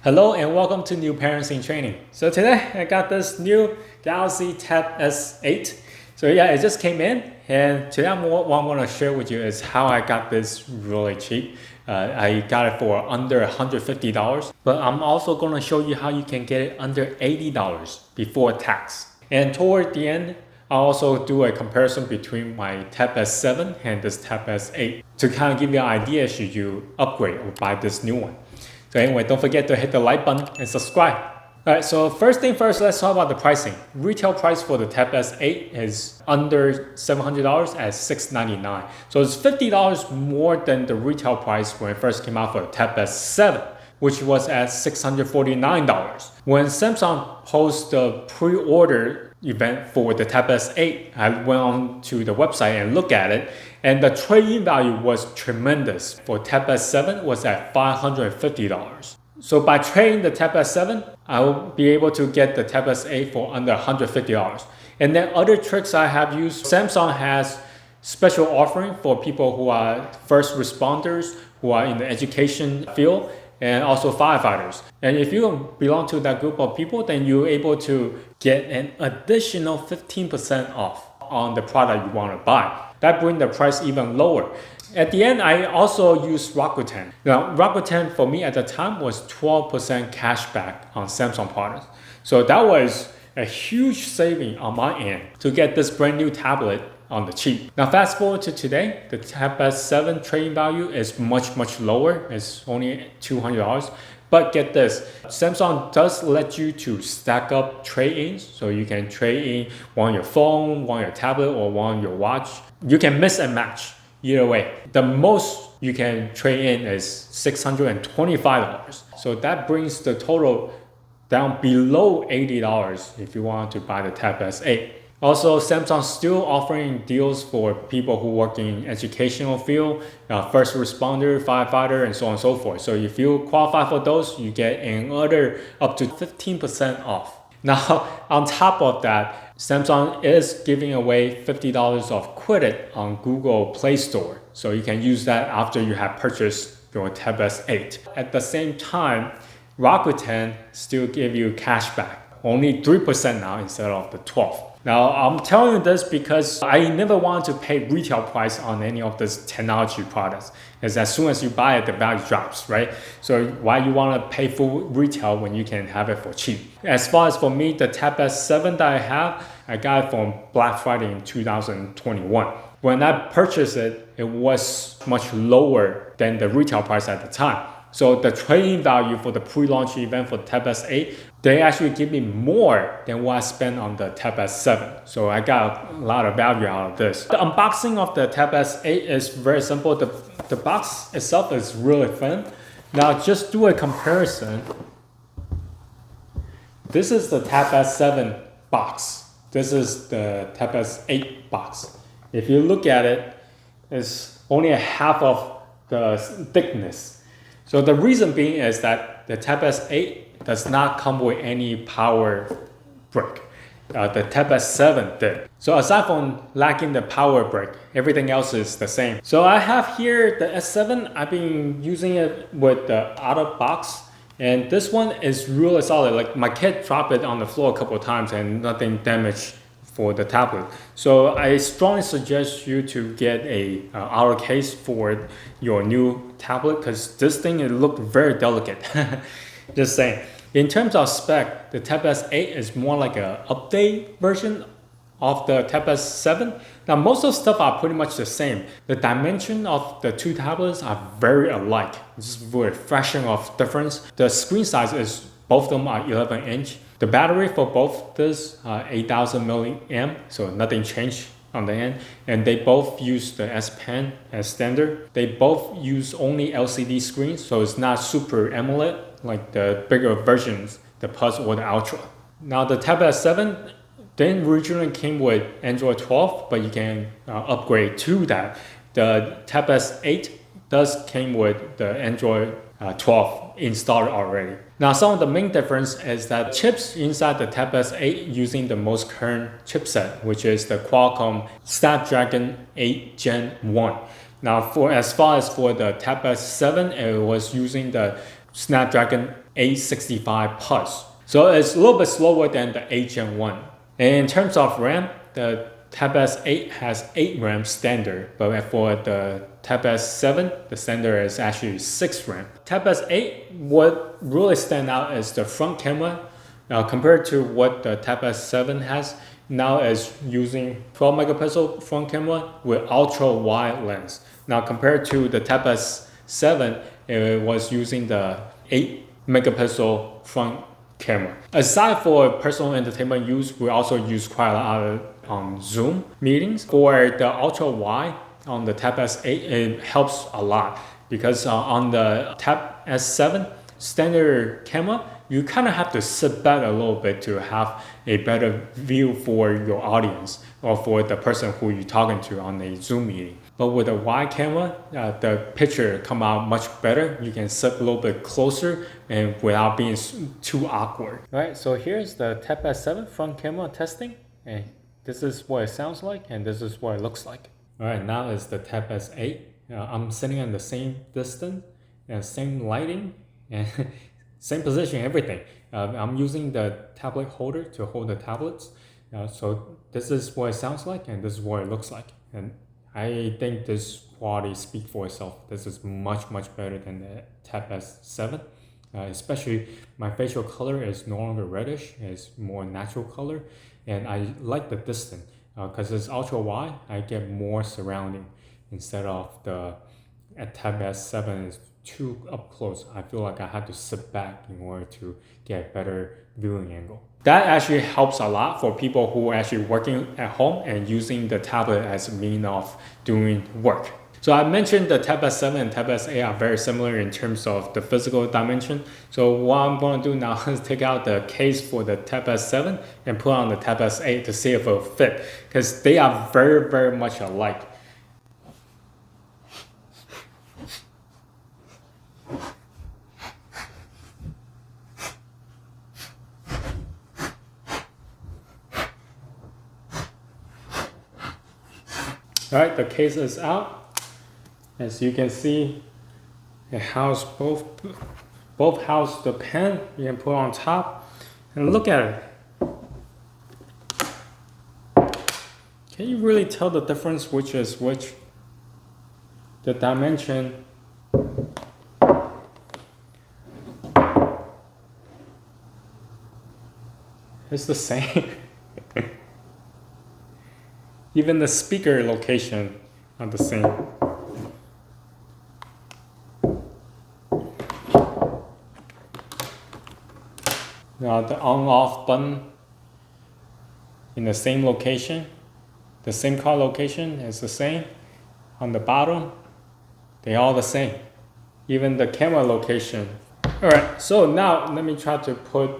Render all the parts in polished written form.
Hello and welcome to New Parents in Training. So today I got this new Galaxy Tab S8. So yeah, it just came in, and today what I want to share with you is how I got this really cheap. I got it for under $150, but I'm also going to show you how you can get it under $80 before tax. And toward the end, I'll also do a comparison between my Tab S7 and this Tab S8 to kind of give you an idea should you upgrade or buy this new one. So anyway, don't forget to hit the like button and subscribe. Alright, so first thing first, let's talk about the pricing. Retail price for the Tab S8 is under $700 at $699. So it's $50 more than the retail price when it first came out for the Tab S7, which was at $649. When Samsung posted the pre-order event for the Tab S8, I went on to the website and looked at it, and the trade-in value was tremendous. For Tab S7 was at $550. So by trading the Tab S7, I will be able to get the Tab S8 for under $150. And then other tricks I have used, Samsung has special offering for people who are first responders, who are in the education field, and also firefighters. And if you belong to that group of people, then you're able to get an additional 15% off on the product you want to buy. That brings the price even lower. At the end, I also used Rakuten. Now, Rakuten for me at the time was 12% cashback on Samsung products. So that was a huge saving on my end to get this brand new tablet on the cheap. Now fast forward to today, the Tab S7 trading value is much lower. It's only $200. But get this, Samsung does let you to stack up trade-ins, so you can trade in one on your phone, one on your tablet, or one on your watch. You can mix and match either way. The most you can trade in is $625. So that brings the total down below $80 if you want to buy the Tab S8. Also, Samsung's still offering deals for people who work in educational field, first responder, firefighter, and so on and so forth. So if you qualify for those, you get another up to 15% off. Now, on top of that, Samsung is giving away $50 of credit on Google Play Store. So you can use that after you have purchased your Tab S8. At the same time, Rakuten still give you cash back, only 3% now instead of the 12%. Now, I'm telling you this because I never want to pay retail price on any of these technology products. Because as soon as you buy it, the value drops, right? So why you want to pay full retail when you can have it for cheap? As far as for me, the Tab S7 that I have, I got it from Black Friday in 2021. When I purchased it, it was much lower than the retail price at the time. So the trading value for the pre-launch event for Tab S8, they actually give me more than what I spent on the Tab S7. So I got a lot of value out of this. The unboxing of the Tab S8 is very simple. The box itself is really thin. Now just do a comparison. This is the Tab S7 box. This is the Tab S8 box. If you look at it, it's only a half of the thickness. So the reason being is that the Tab S8 does not come with any power brick. The Tab S7 did. So aside from lacking the power brick, everything else is the same. So I have here the S7. I've been using it with the out of box, and this one is really solid. Like my kid dropped it on the floor a couple of times and nothing damaged for the tablet. So I strongly suggest you to get a outer case for your new tablet because this thing it looked very delicate. Just saying. In terms of spec, the Tab S8 is more like an update version of the Tab S7. Now most of the stuff are pretty much the same. The dimension of the two tablets are very alike. Just for a fraction of difference. The screen size is both of them are 11-inch. The battery for both this 8,000 milliamp, so nothing changed on the end. And they both use the S Pen as standard. They both use only LCD screens, so it's not Super AMOLED like the bigger versions, the Plus or the Ultra. Now the Tab S7 then originally came with Android 12, but you can upgrade to that. The Tab S8 does came with the Android 12 installed already. Now some of the main difference is that chips inside the Tab S8 using the most current chipset, which is the Qualcomm Snapdragon 8 Gen 1. Now as far as for the Tab S7, it was using the Snapdragon 865 Plus. So it's a little bit slower than the 8 Gen 1. And in terms of RAM, the Tab S8 has 8 RAM standard, but for the Tab S7, the standard is actually 6 RAM. Tab S8, what really stand out is the front camera. Compared to what the Tab S7 has, now is using 12 megapixel front camera with ultra wide lens. Now compared to the Tab S7, it was using the 8 megapixel front camera. Aside for personal entertainment use, we also use quite a lot on Zoom meetings. For the ultra wide on the Tab S8, it helps a lot because on the Tab S7 standard camera, you kind of have to sit back a little bit to have a better view for your audience or for the person who you're talking to on a Zoom meeting. But with a wide camera, the picture come out much better. You can sit a little bit closer and without being too awkward. All right, so here's the Tab S7 front camera testing. And this is what it sounds like, and this is what it looks like. All right, now is the Tab S8. I'm sitting in the same distance and same lighting and same position, everything. I'm using the tablet holder to hold the tablets. So this is what it sounds like, and this is what it looks like. And I think this quality speaks for itself. This is much, much better than the Tab S7. Especially my facial color is no longer reddish, it's more natural color. And I like the distance because it's ultra wide, I get more surrounding instead of the Tab S7 is too up close. I feel like I had to sit back in order to get a better viewing angle. That actually helps a lot for people who are actually working at home and using the tablet as a means of doing work. So I mentioned the Tab S7 and Tab S8 are very similar in terms of the physical dimension. So what I'm going to do now is take out the case for the Tab S7 and put on the Tab S8 to see if it will fit, because they are very, very much alike. All right, the case is out. As you can see, it house both house the pen you can put on top, and look at it. Can you really tell the difference which is which? The dimension. It's the same. Even the speaker location are the same. Now the on-off button in the same location, the same car location is the same. On the bottom, they're all the same. Even the camera location. All right, so now let me try to put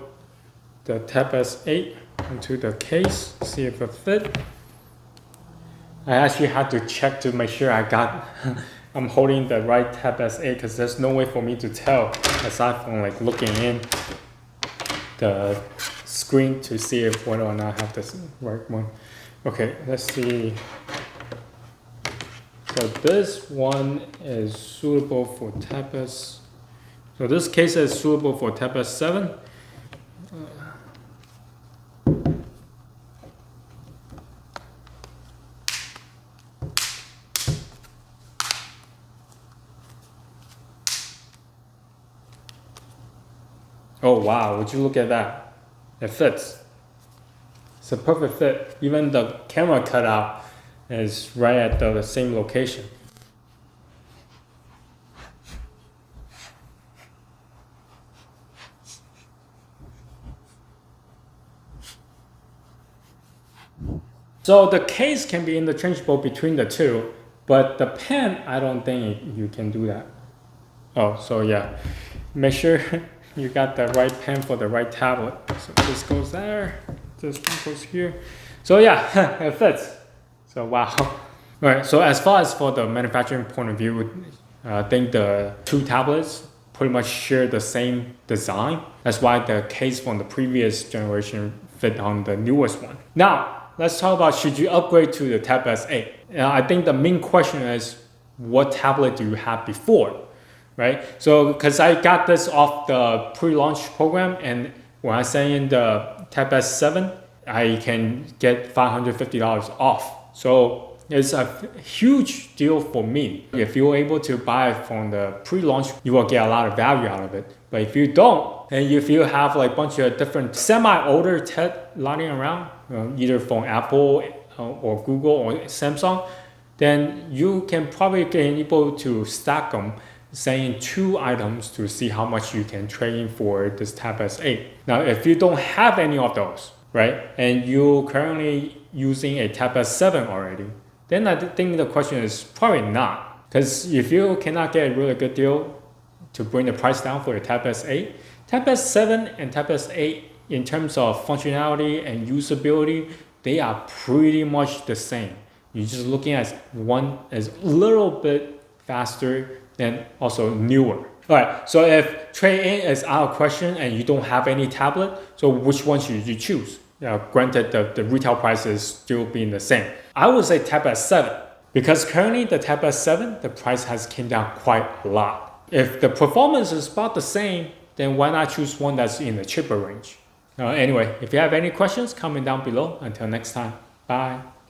the Tab S8 into the case, see if it fits. I actually had to check to make sure I'm holding the right Tab S8 because there's no way for me to tell aside from like looking in the screen to see if whether or not I have the right one. Okay, let's see. So this one is suitable for Tab S. So this case is suitable for Tab S7. Oh wow, would you look at that? It fits. It's a perfect fit. Even the camera cutout is right at the same location. So the case can be interchangeable between the two, but the pen, I don't think you can do that. Oh, so yeah, make sure you got the right pen for the right tablet. So this goes there, this one goes here. So yeah, it fits. So wow. All right, so as far as for the manufacturing point of view, I think the two tablets pretty much share the same design. That's why the case from the previous generation fit on the newest one. Now, let's talk about should you upgrade to the Tab S8. I think the main question is what tablet do you have before? right? So because I got this off the pre-launch program, and when I send in the Tab S7, I can get $550 off. So it's a huge deal for me. If you're able to buy it from the pre-launch, you will get a lot of value out of it. But if you don't, and if you have like a bunch of different semi-older TED lying around, either from Apple or Google or Samsung, then you can probably get able to stack them, saying 2 items to see how much you can trade in for this Tab S8. Now, if you don't have any of those, right, and you're currently using a Tab S7 already, then I think the question is probably not. Because if you cannot get a really good deal to bring the price down for the Tab S8, Tab S7 and Tab S8 in terms of functionality and usability, they are pretty much the same. You're just looking at one as a little bit faster and also newer. All right, so if trade-in is out of question and you don't have any tablet, so which one should you choose? Granted, the retail price is still being the same. I would say Tab S7, because currently the Tab S7, the price has came down quite a lot. If the performance is about the same, then why not choose one that's in the cheaper range? Anyway, if you have any questions, comment down below. Until next time, bye.